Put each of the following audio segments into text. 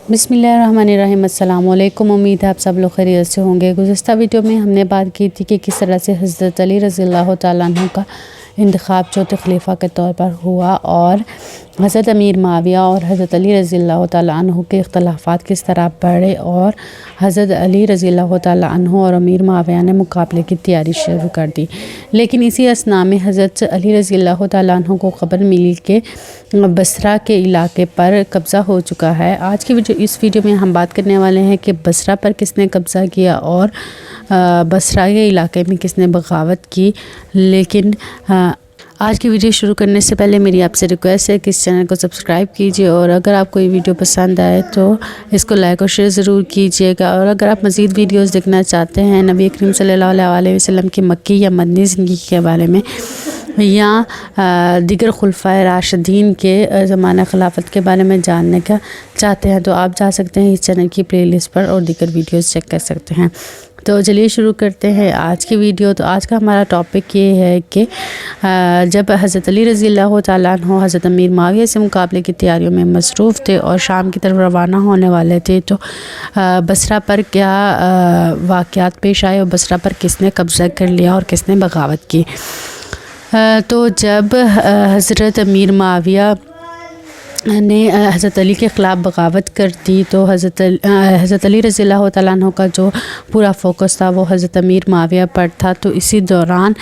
बिस्मिल्लाहिर्रहमानिर्रहीम। अस्सलाम वालेकुम। उम्मीद है आप सब लोग खैरियत से होंगे। गुज़िश्ता वीडियो में हमने बात की थी कि किस तरह से हज़रत अली रज़ियल्लाहु तआला अन्हु का इंतखाब चौथे खलीफा के तौर पर हुआ और हज़रत अमीर माविया और हज़रत अली रज़ियल्लाहु तआला अन्हु के इख्तलाफात किस तरह बढ़े और हज़रत अली रज़ियल्लाहु तआला अन्हु और अमीर माविया ने मुकाबले की तैयारी शुरू कर दी। लेकिन इसी असना में हज़रत अली रज़ियल्लाहु तआला अन्हु को खबर मिली कि बसरा के इलाके पर कब्ज़ा हो चुका है। आज की इस वीडियो में हम बात करने वाले हैं कि बसरा पर किसने कब्ज़ा किया और बसरा के इलाके में किसने बगावत की। लेकिन आज की वीडियो शुरू करने से पहले मेरी आपसे रिक्वेस्ट है कि इस चैनल को सब्सक्राइब कीजिए और अगर आपको ये वीडियो पसंद आए तो इसको लाइक और शेयर ज़रूर कीजिएगा। और अगर आप मज़ीद वीडियोस देखना चाहते हैं नबी करीम सल्लल्लाहु अलैहि वसल्लम की मक्की या मदनी ज़िंदगी के बारे में या दीगर खुलफाए राशिदीन के ज़माना खिलाफत के बारे में जानने का चाहते हैं तो आप जा सकते हैं इस चैनल की प्लेलिस्ट पर और दीगर वीडियोस चेक कर सकते हैं। तो चलिए शुरू करते हैं आज की वीडियो। तो आज का हमारा टॉपिक ये है कि जब हज़रत अली रज़ियल्लाहु तआला अन्हु हज़रत अमीर माविया से मुकाबले की तैयारियों में मसरूफ़ थे और शाम की तरफ रवाना होने वाले थे तो बसरा पर क्या वाक़यात पेश आए और बसरा पर किसने कब्ज़ा कर लिया और किसने बगावत की। तो जब हज़रत अमीर माविया ने हज़रत अली के ख़िलाफ़ बगावत कर दी तो हज़रत अली रज़ियल्लाहु तआला अन्हु का जो पूरा फोकस था वो हज़रत अमीर माविया पर था। तो इसी दौरान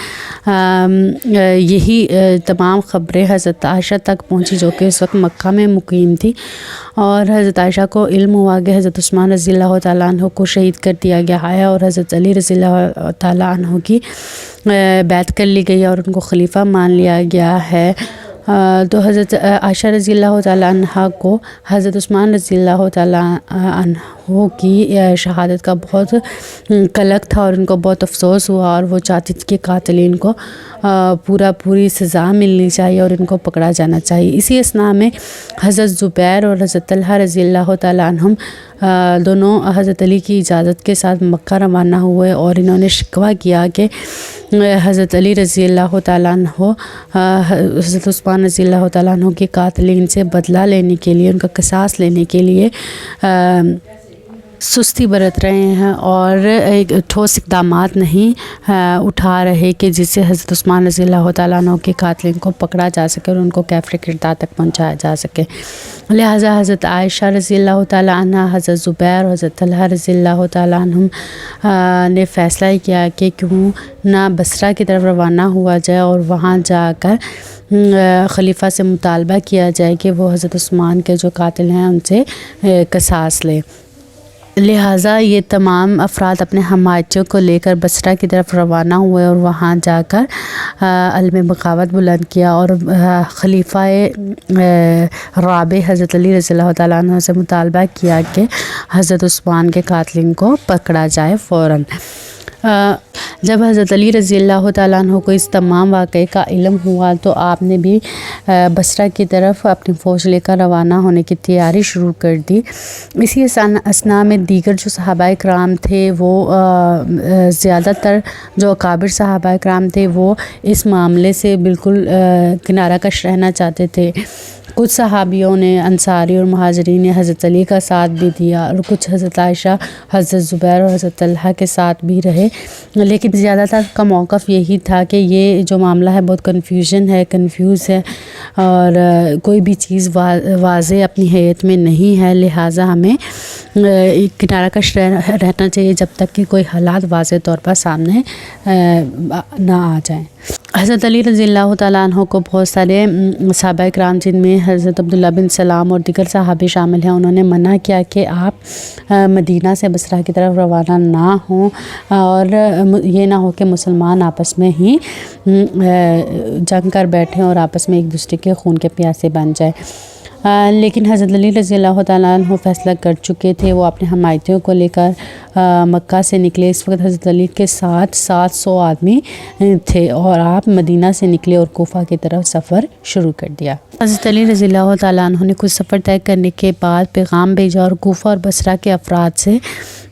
यही तमाम ख़बरें हज़रत आयशा तक पहुंची जो कि इस वक्त मक्का में मुकीम थी और हज़रत आयशा को इल्म हुआ कि हज़रत उस्मान रज़ियल्लाहु तआला अन्हु को शहीद कर दिया गया है और हज़रत अली रज़ियल्लाहु तआला अन्हु की बैत कर ली गई और उनको खलीफा मान लिया गया है। तो हज़रत आयशा रज़ियल्लाहु तआला अन्हा को हज़रत उस्मान रज़ियल्लाहु तआला अन्हु की शहादत का बहुत कलक था और उनको बहुत अफसोस हुआ और वो चाहती थी कि कातिलीन को पूरी सज़ा मिलनी चाहिए और इनको पकड़ा जाना चाहिए। इसी असना में हज़रत ज़ुबैर और हज़रत तलहा रज़ियल्लाहु तआला अन्हुम दोनों हज़रत अली की इजाज़त के साथ मक्का रवाना हुए और इन्होंने शिकवा किया कि हज़रत अली रज़ियल्लाहु तआला अन्हु हज़रत उस्मान रज़ियल्लाहु तआला अन्हु के कातिलीन से बदला लेने के लिए उनका क़िसास लेने के लिए सुस्ती बरत रहे हैं और एक ठोस इक़दामात नहीं उठा रहे कि जिससे हज़रत उस्मान रज़ियल्लाहु तआला अन्हु के कातिलीन को पकड़ा जा सके और उनको कैफ़र किरदार तक पहुंचाया जा सके। लिहाजा हज़रत आयशा रज़ियल्लाहु तआला अन्हा, हज़रत ज़ुबैर और हज़रत तलहा रज़ियल्लाहु तआला अन्हुम ने फ़ैसला किया कि क्यों ना बसरा की तरफ रवाना हुआ जाए और वहाँ जाकर खलीफा से मुतालबा किया जाए कि वो हज़रत उस्मान के जो कातिल हैं उनसे क़िसास ले। लिहाजा ये तमाम अफराद अपने हमायतियों को लेकर बसरा की तरफ रवाना हुए और वहाँ जाकर अलम बगावत बुलंद किया और खलीफा राबे हज़रत अली रज़ियल्लाहु तआला अन्हु से मुतालबा किया कि हज़रत उस्मान के कातिलीन को पकड़ा जाए फ़ौरन। जब हज़रत अली रज़ियल्लाहु तआला अन्हु को इस तमाम वाक़े का इल्म हुआ तो आपने भी बसरा की तरफ अपनी फ़ौज लेकर रवाना होने की तैयारी शुरू कर दी। इसी असना में दीगर जो सहाबाए कराम थे वो ज़्यादातर जो अकाबिर सहाबाए कराम थे वो इस मामले से बिल्कुल किनारा कश रहना चाहते थे। कुछ सहाबियों ने अंसारी और मुहाजिरीन ने हज़रत अली का साथ भी दिया और कुछ हज़रत आयशा, हज़रत ज़ुबैर और हज़रत तलहा के साथ भी रहे। लेकिन ज़्यादातर का मौक़िफ़ यही था कि ये जो मामला है बहुत कंफ्यूज है और कोई भी चीज़ वाज़े अपनी हैत में नहीं है। लिहाजा हमें किनारा कश रहना चाहिए जब तक कि कोई हालात वाज़े तौर पर सामने ना आ जाएं। हज़रत अली रज़ियल्लाहु तआला अन्हु को बहुत सारे सहाबाए कराम जिनमें हज़रत अब्दुल्ला बिन सलाम और दीगर सहाबी शामिल हैं उन्होंने मना किया कि आप मदीना से बसरा की तरफ रवाना ना हों और ये ना हो कि मुसलमान आपस में ही जंग कर बैठें और आपस में एक दूसरे के खून के प्यासे बन जाए। लेकिन हज़रत अली रज़ियल्लाहु तआला अन्हु फ़ैसला कर चुके थे। वो अपने हमायतियों को लेकर मक्का से निकले। इस वक्त हज़रत अली के साथ 700 आदमी थे और आप मदीना से निकले और कोफा की तरफ सफ़र शुरू कर दिया। हज़रत अली रज़ियल्लाहु तआला अन्हु ने कुछ सफ़र तय करने के बाद पैगाम भेजा और कोफा और बसरा के अफराद से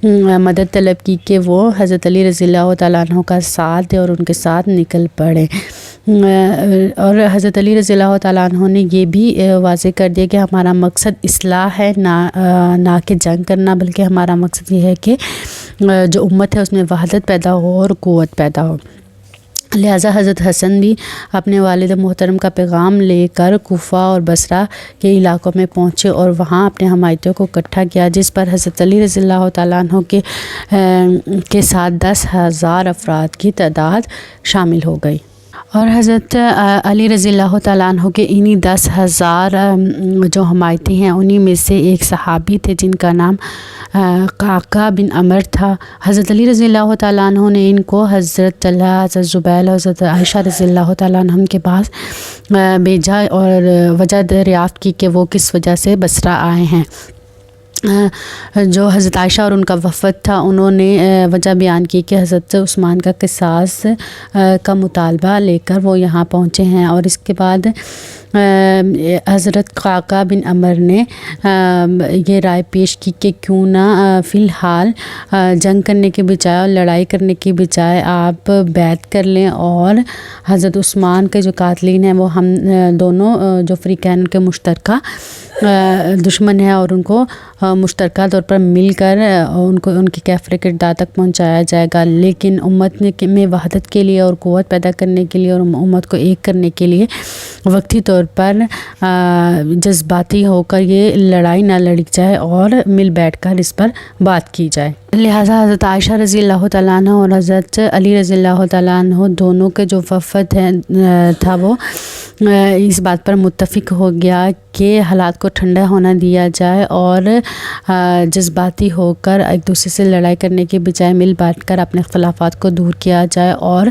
مدد طلب کی کہ وہ حضرت علی رضی اللہ تعالیٰ عنہ کا ساتھ دے اور ان کے ساتھ نکل پڑے۔ اور حضرت علی رضی اللہ تعالیٰ عنہ نے یہ بھی واضح کر دیا کہ ہمارا مقصد اصلاح ہے، نہ کہ جنگ کرنا، بلکہ ہمارا مقصد یہ ہے کہ جو امت ہے اس میں وحدت پیدا ہو اور قوت پیدا ہو۔ لہٰذا حضرت حسن بھی اپنے والد محترم کا پیغام لے کر کوفہ اور بصرہ کے علاقوں میں پہنچے اور وہاں اپنے حمایتیوں کو اکٹھا کیا، جس پر حضرت علی رضی اللہ تعالیٰ عنہ کے ساتھ 10,000 افراد کی تعداد شامل ہو گئی۔ اور حضرت علی رضی اللہ تعالیٰ عنہ کے انہی 10,000 جو حمایتی ہیں انہی میں سے ایک صحابی تھے جن کا نام قعقاع بن عمر تھا۔ حضرت علی رضی اللہ تعالیٰ عنہ نے ان کو حضرت طلحہ، حضرت زبیر اور حضرت عائشہ رضی اللہ تعالیٰ عنہ کے پاس بھیجا اور وجہ دریافت کی کہ وہ کس وجہ سے بصرہ آئے ہیں۔ جو حضرت عائشہ اور ان کا وفد تھا انہوں نے وجہ بیان کی کہ حضرت عثمان کا قصاص کا مطالبہ لے کر وہ یہاں پہنچے ہیں، اور اس کے بعد حضرت قعقاع بن عمر نے یہ رائے پیش کی کہ کیوں نہ فی الحال جنگ کرنے کے بجائے اور لڑائی کرنے کے بجائے آپ بیعت کر لیں، اور حضرت عثمان کے جو قاتلین ہیں وہ ہم دونوں جو فریقین ان کے مشترکہ دشمن ہیں، اور ان کو مشترکہ طور پر مل کر ان کی کیفر کردار تک پہنچایا جائے گا، لیکن امت میں وحدت کے لیے اور قوت پیدا کرنے کے لیے اور امت کو ایک کرنے کے لیے وقتی طور پر جذباتی ہو کر یہ لڑائی نہ لڑی جائے اور مل بیٹھ کر اس پر بات کی جائے۔ لہٰذا حضرت عائشہ رضی اللہ تعالیٰ عنہ اور حضرت علی رضی اللہ تعالیٰ عنہ دونوں کے جو وفد تھا وہ اس بات پر متفق ہو گیا کہ حالات کو ٹھنڈا ہونا دیا جائے اور جذباتی ہو کر ایک دوسرے سے لڑائی کرنے کے بجائے مل بیٹھ کر اپنے اختلافات کو دور کیا جائے، اور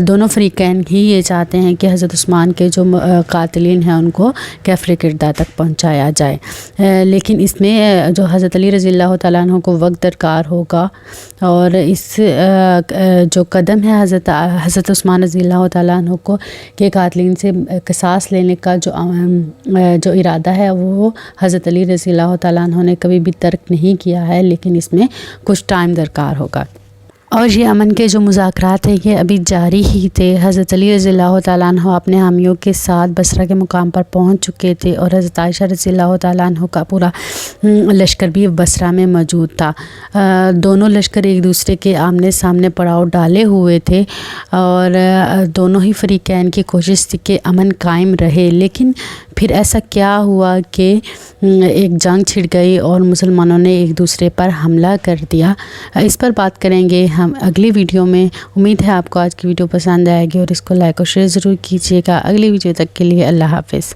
دونوں فریقین ہی یہ چاہتے ہیں کہ حضرت عثمان کے جو قاتلین ہیں ان کو کیفر کردار تک پہنچایا جائے۔ لیکن اس میں جو حضرت علی رضی اللہ تعالیٰ عنہ کو وقت درکار ہوگا، اور اس جو قدم ہے حضرت عثمان رضی اللہ تعالیٰ عنہ کو کہ قاتلین سے قصاص لینے کا جو ارادہ ہے وہ حضرت علی رضی اللہ تعالیٰ عنہ نے کبھی بھی ترک نہیں کیا ہے، لیکن اس میں کچھ ٹائم درکار ہوگا۔ اور یہ امن کے جو مذاکرات ہیں یہ ابھی جاری ہی تھے۔ حضرت علی رضی اللہ تعالیٰ عنہ اپنے حامیوں کے ساتھ بصرہ کے مقام پر پہنچ چکے تھے، اور حضرت عائشہ رضی اللہ تعالیٰ عنہ کا پورا لشکر بھی بصرہ میں موجود تھا۔ دونوں لشکر ایک دوسرے کے آمنے سامنے پڑاؤ ڈالے ہوئے تھے، اور دونوں ہی فریقین کی کوشش تھی کہ امن قائم رہے، لیکن پھر ایسا کیا ہوا کہ ایک جنگ چھڑ گئی اور مسلمانوں نے ایک دوسرے پر حملہ کر دیا۔ اس پر بات کریں گے ہم اگلی ویڈیو میں۔ امید ہے آپ کو آج کی ویڈیو پسند آئے گی، اور اس کو لائک اور شیئر ضرور کیجیے گا۔ اگلی ویڈیو تک کے لیے اللہ حافظ۔